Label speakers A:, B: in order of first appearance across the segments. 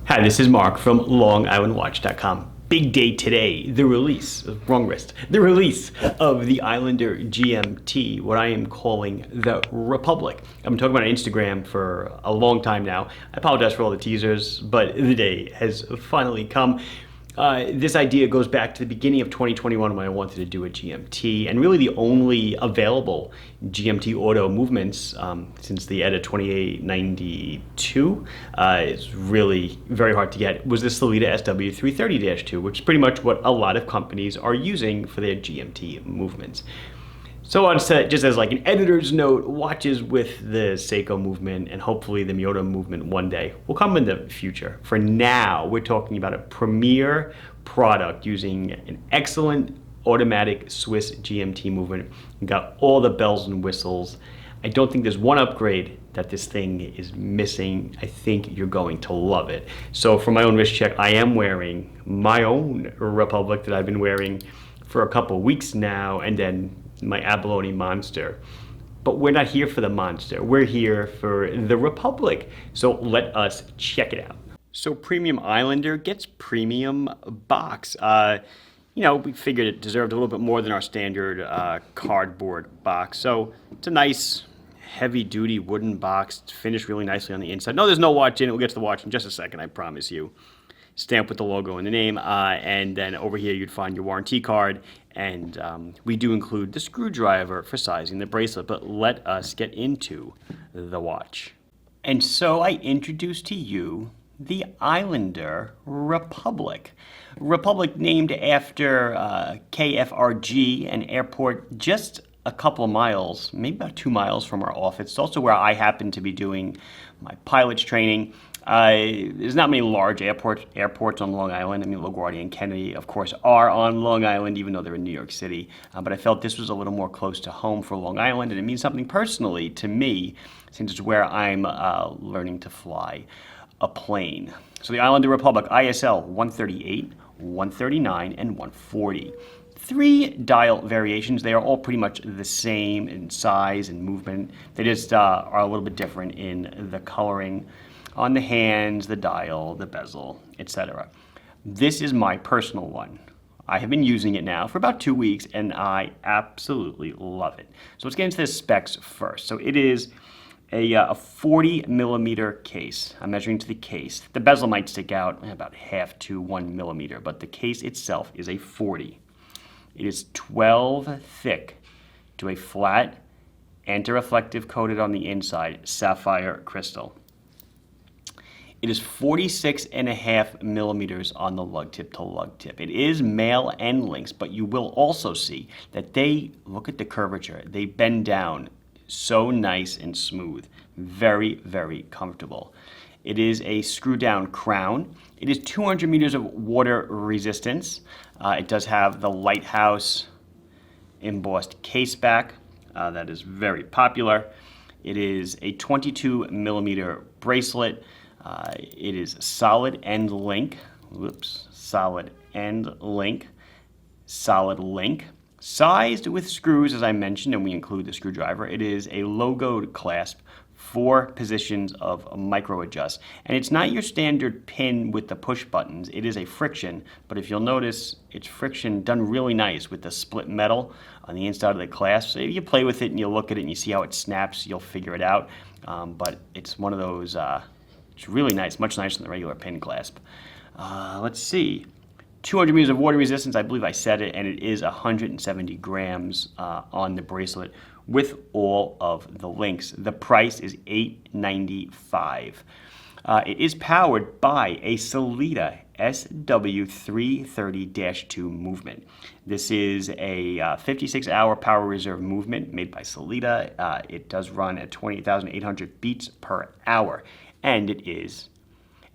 A: Hi, this is Mark from LongIslandWatch.com. Big day today, the release of the Islander GMT, what I am calling the Republic. I've been talking about it on Instagram for a long time now. I apologize for all the teasers, but the day has finally come. This idea goes back to the beginning of 2021 when I wanted to do a GMT, and really the only available GMT auto movements since the ETA 2892 is really very hard to get, was the Sellita SW330-2, which is pretty much what a lot of companies are using for their GMT movements. So on set, just as like an editor's note, watches with the Seiko movement and hopefully the Miyota movement one day will come in the future. For now, we're talking about a premier product using an excellent automatic Swiss GMT movement. You got all the bells and whistles. I don't think there's one upgrade that this thing is missing. I think you're going to love it. So for my own wrist check, I am wearing my own Republic that I've been wearing for a couple weeks now, and then my abalone monster. But we're not here for the monster, we're here for the Republic. So let us check it out. So Premium Islander gets premium box. We figured it deserved a little bit more than our standard cardboard box. So it's a nice heavy duty wooden box. It's finished really nicely on the inside. No, there's no watch in it. We'll get to the watch in just a second, I promise you. Stamp with the logo and the name, and then over here you'd find your warranty card, and we do include the screwdriver for sizing the bracelet, but let us get into the watch. And so I introduce to you the Islander Republic. Republic named after KFRG, an airport just a couple of miles, maybe about 2 miles from our office. It's also where I happen to be doing my pilot's training. There's not many large airports on Long Island. I mean, LaGuardia and Kennedy, of course, are on Long Island, even though they're in New York City. But I felt this was a little more close to home for Long Island, and it means something personally to me, since it's where I'm learning to fly a plane. So the Islander Republic, ISL 138, 139, and 140. 3 dial variations. They are all pretty much the same in size and movement. They just are a little bit different in the coloring on the hands, the dial, the bezel, etc. This is my personal one. I have been using it now for about 2 weeks, and I absolutely love it. So let's get into the specs first. So it is a 40 millimeter case. I'm measuring to the case. The bezel might stick out about half to 1 millimeter, but the case itself is a 40. It is 12 thick to a flat, anti-reflective coated on the inside, sapphire crystal. It is 46.5 millimeters on the lug tip to lug tip. It is male end links, but you will also see that they, look at the curvature, they bend down so nice and smooth. Very, very comfortable. It is a screw down crown. It is 200 meters of water resistance. It does have the lighthouse embossed case back. That is very popular. It is a 22 millimeter bracelet. It is solid end link. Solid end link. Solid link. Sized with screws, as I mentioned, and we include the screwdriver. It is a logoed clasp, 4 positions of micro adjust. And it's not your standard pin with the push buttons. It is a friction, but if you'll notice, it's friction done really nice with the split metal on the inside of the clasp. So if you play with it and you look at it and you see how it snaps, you'll figure it out. But it's one of those, it's really nice, much nicer than the regular pin clasp. Let's see. 200 meters of water resistance, I believe I said it, and it is 170 grams on the bracelet with all of the links. The price is $895. It is powered by a Sellita SW330-2 movement. This is a 56-hour power reserve movement made by Sellita. It does run at 28,800 beats per hour, and it is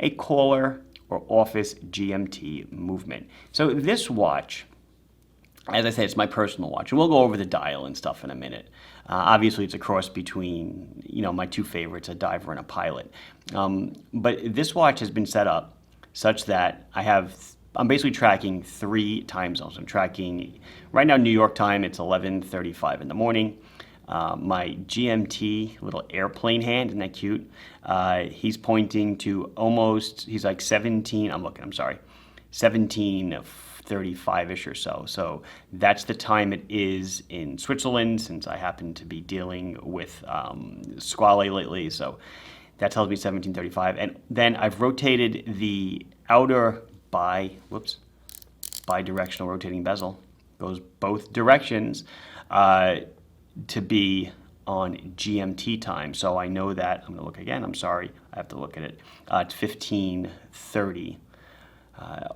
A: a caller or office GMT movement. So this watch, as I said, it's my personal watch, and we'll go over the dial and stuff in a minute. Obviously, it's a cross between, my 2 favorites, a diver and a pilot. But this watch has been set up such that I'm basically tracking 3 time zones. I'm tracking, right now, New York time, it's 11:35 in the morning. My GMT little airplane hand, isn't that cute? He's pointing to almost, he's like 17, I'm sorry, 17:35-ish or so. So that's the time it is in Switzerland, since I happen to be dealing with squally lately. So that tells me 17:35. And then I've rotated the outer bi-directional rotating bezel, goes both directions, to be on GMT time. So I know that, I'm gonna look again, I'm sorry, I have to look at it. It's 15:30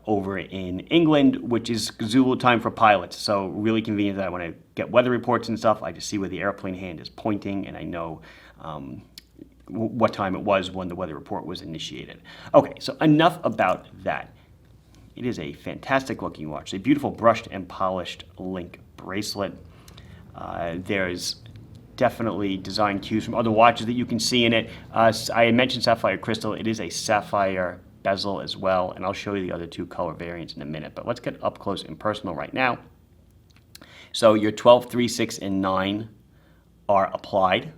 A: over in England, which is Zulu time for pilots. So really convenient that when I get weather reports and stuff, I just see where the airplane hand is pointing and I know what time it was when the weather report was initiated. Okay, so enough about that. It is a fantastic looking watch. A beautiful brushed and polished link bracelet. There's definitely design cues from other watches that you can see in it. I had mentioned sapphire crystal. It is a sapphire bezel as well, and I'll show you the other two color variants in a minute. But let's get up close and personal right now. So your 12, 3, 6, and 9 are applied.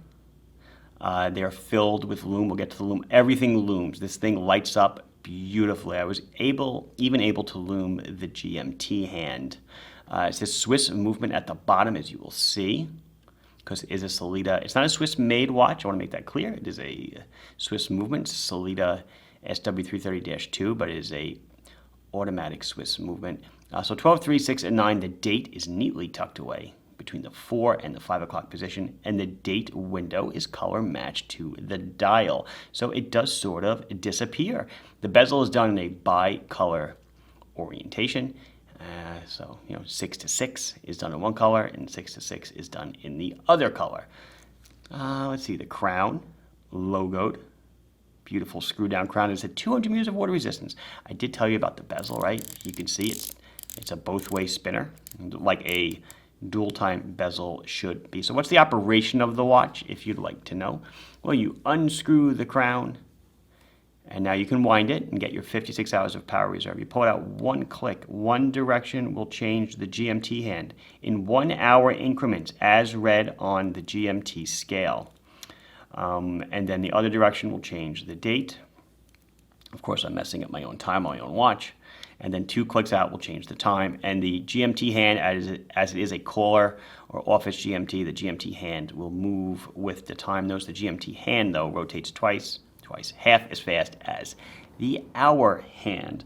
A: They're filled with lume. We'll get to the lume. Everything looms. This thing lights up beautifully. I was even able to lume the GMT hand. It says Swiss movement at the bottom, as you will see, because it is a Sellita. It's not a Swiss-made watch. I want to make that clear. It is a Swiss movement, Sellita SW330-2, but it is a automatic Swiss movement. So 12, 3, 6, and 9, the date is neatly tucked away between the 4 and the 5 o'clock position, and the date window is color matched to the dial. So it does sort of disappear. The bezel is done in a bi-color orientation. So, 6 to 6 is done in one color, and 6 to 6 is done in the other color. Let's see, the crown, logoed. Beautiful screw-down crown. It's at 200 meters of water resistance. I did tell you about the bezel, right? You can see it's a both-way spinner, like a dual-time bezel should be. So what's the operation of the watch, if you'd like to know? Well, you unscrew the crown, and now you can wind it and get your 56 hours of power reserve. You pull it out one click. One direction will change the GMT hand in 1 hour increments as read on the GMT scale. And then the other direction will change the date. Of course, I'm messing up my own time on my own watch. And then 2 clicks out will change the time. And the GMT hand, as it is a caller or office GMT, the GMT hand will move with the time. Notice the GMT hand, though, rotates twice, half as fast as the hour hand.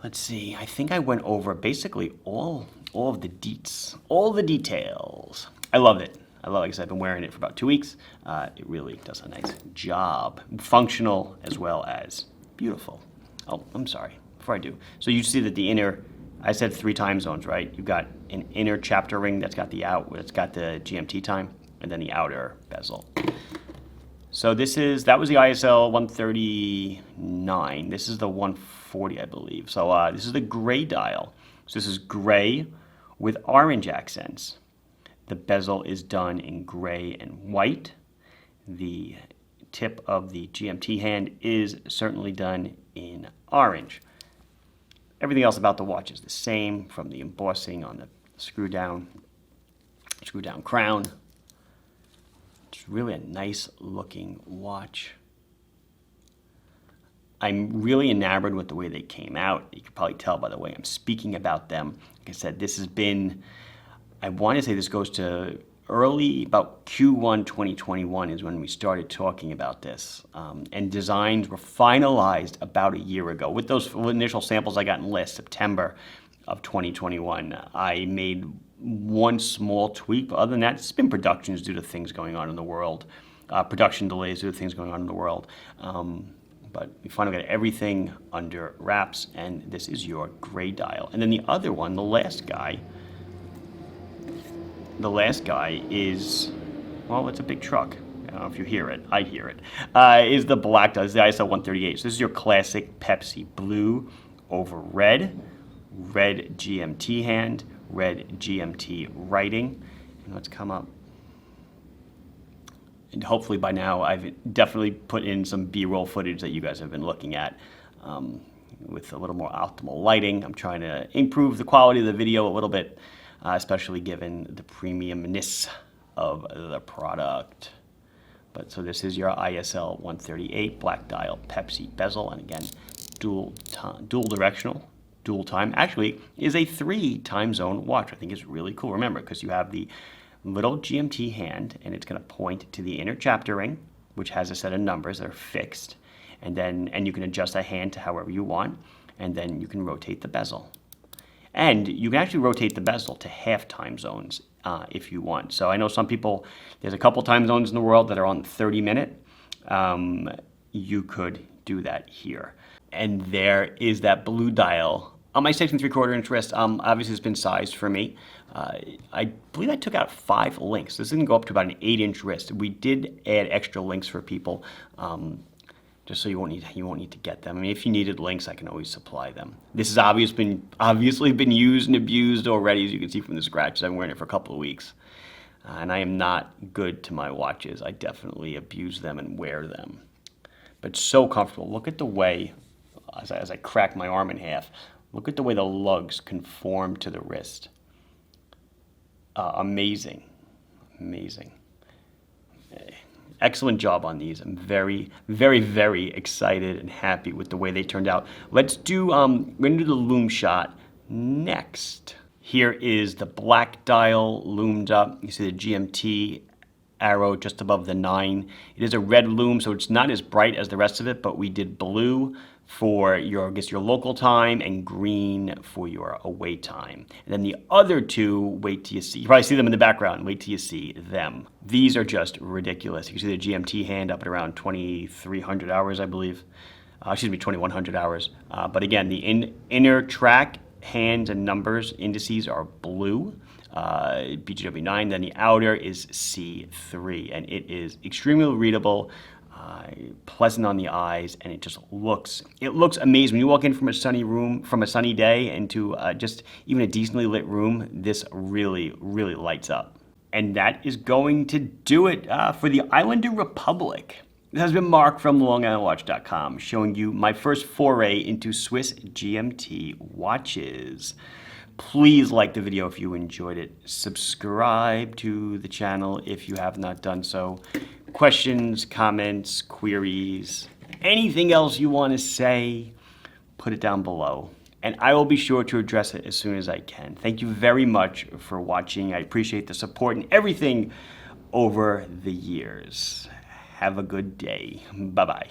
A: Let's see, I think I went over basically all of the deets, all the details. I love it. Like I said, I've been wearing it for about 2 weeks. It really does a nice job. Functional as well as beautiful. Oh, I'm sorry, before I do. So you see that the inner, I said 3 time zones, right? You've got an inner chapter ring that's got the GMT time, and then the outer bezel. So that was the ISL 139. This is the 140, I believe. So this is the gray dial. So this is gray with orange accents. The bezel is done in gray and white. The tip of the GMT hand is certainly done in orange. Everything else about the watch is the same, from the embossing on the screw down crown. It's really a nice looking watch. I'm really enamored with the way they came out. You can probably tell by the way I'm speaking about them. Like I said, this has been, I want to say this goes to about Q1 2021 is when we started talking about this. And designs were finalized about a year ago. With those initial samples I got in last September of 2021, I made one small tweak, but other than that, it's been productions due to things going on in the world, production delays due to things going on in the world. But we finally got everything under wraps, and this is your gray dial. And then the other one, the last guy is, well, it's a big truck. I don't know if you hear it. I hear it. Is the black dial. It's the ISL 138. So this is your classic Pepsi blue over red GMT hand, red GMT writing. And let's come up. And hopefully by now I've definitely put in some B-roll footage that you guys have been looking at with a little more optimal lighting. I'm trying to improve the quality of the video a little bit, especially given the premiumness of the product. But so this is your ISL 138 black dial Pepsi bezel, and again, dual directional, dual time. Actually, is a 3 time zone watch. I think is really cool. Remember, because you have the little GMT hand, and it's going to point to the inner chapter ring, which has a set of numbers that are fixed, and you can adjust that hand to however you want, and then you can rotate the bezel. And you can actually rotate the bezel to half time zones if you want. So I know some people, there's a couple time zones in the world that are on 30-minute. You could do that here. And there is that blue dial on my 6 3/4-inch wrist. Obviously, it's been sized for me. I believe I took out 5 links. This is going to go up to about an 8-inch wrist. We did add extra links for people, just so you won't need to get them. I mean, if you needed links, I can always supply them. This has obviously been used and abused already, as you can see from the scratches. I've been wearing it for a couple of weeks, and I am not good to my watches. I definitely abuse them and wear them, but so comfortable. Look at the way, as I crack my arm in half, look at the way the lugs conform to the wrist. Amazing, amazing. Excellent job on these. I'm very, very, very excited and happy with the way they turned out. Let's do, we're gonna do the Lume shot next. Here is the black dial loomed up. You see the GMT arrow just above the 9. It is a red lume, so it's not as bright as the rest of it, but we did blue for your, I guess, your local time, and green for your away time. And then the other 2, wait till you see. You probably see them in the background. Wait till you see them. These are just ridiculous. You can see the GMT hand up at around 2,300 hours, I believe. 2,100 hours. But again, the inner track hands and numbers indices are blue. BGW9. Then the outer is C3, and it is extremely readable. Pleasant on the eyes, and it looks amazing. When you walk in from a sunny room, from a sunny day, into just even a decently lit room, this really, really lights up. And that is going to do it for the Islander Republic. This has been Mark from LongIslandWatch.com, showing you my first foray into Swiss GMT watches. Please like the video if you enjoyed it. Subscribe to the channel if you have not done so. Questions, comments, queries, anything else you want to say, put it down below, and I will be sure to address it as soon as I can. Thank you very much for watching. I appreciate the support and everything over the years. Have a good day. Bye-bye.